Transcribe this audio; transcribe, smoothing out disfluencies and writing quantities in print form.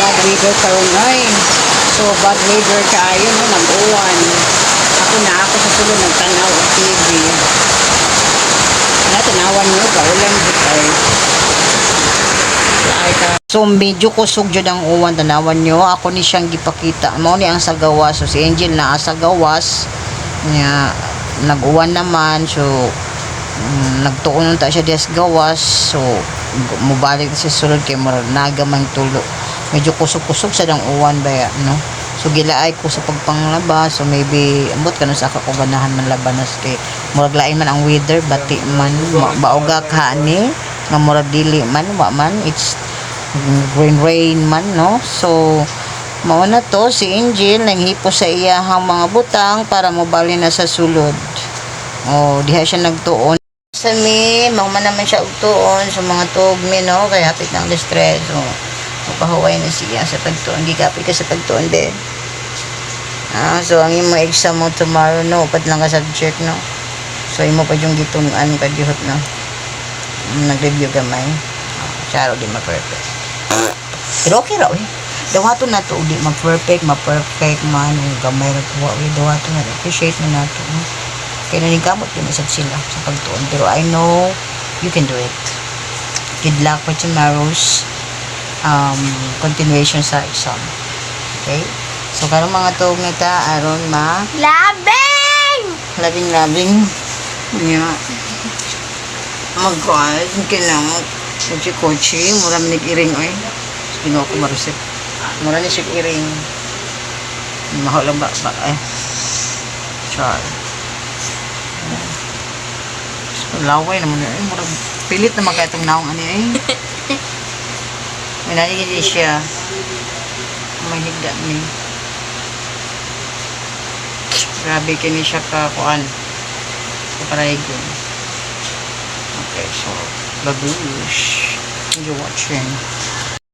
bad weather karon ay. So bad weather kayo no, nag-uwan. Ako sa sulod nagtanaw og TV. Tanawan nyo kaulan butay. So medyo kusog jud ang uwan, tanawan nyo. Ako ni siyang gipakita. Mao ni ang sa gawas. So si Angel naa sa gawas. Nya nag-uwan naman. So nagtuon ta siya des gawas. So mubalik sa sulod kay murag nagamang tulo. Medyo kusog-kusog sa dang uwan baya, no? So gilaay ko sa pagpanglabas. So maybe ambot kanon sa ako ganahan man labanas kay murag lain man ang weather, bati man baoga ka ni nga murag dili man wa man, it's rain man, no? So mao na to si Angel nanghipo sa iyahang mga butang para mobali na sa sulod. Oh, diha siya nagtuon sa mi, mao man naman siya og tuon sa mga tugmi, no? Kay hapit ng distress. So pahuway na siya sa pagtuon, gikapit ka sa pagtuon din. So ang imo exam mo tomorrow, no? Upat lang ka subject, no? So imo pa yung gitunan ka dihot, no? Nag-review gamay. Charo di ma-perfect. Pero okay raw, eh. Dawato na to, di ma-perfect man, gamay ra tuwa, dawato na, appreciate mo na to, no? Kaya nanigamot din isag sila sa pagtuon. Pero I know you can do it. Good luck for tomorrow's continuation sa exam. Okay? So, karong mga tuog nita, aron labing niya mag-guard kinang kochi mura minig iring oy kinuha ko marusip mura ni siya iring mahal lang ba char laway naman eh mura pilit naman kaya itong naong ano eh may naigin siya may higda ni grabe kini siya kakuan kaparayon. Okay, so babush you're watching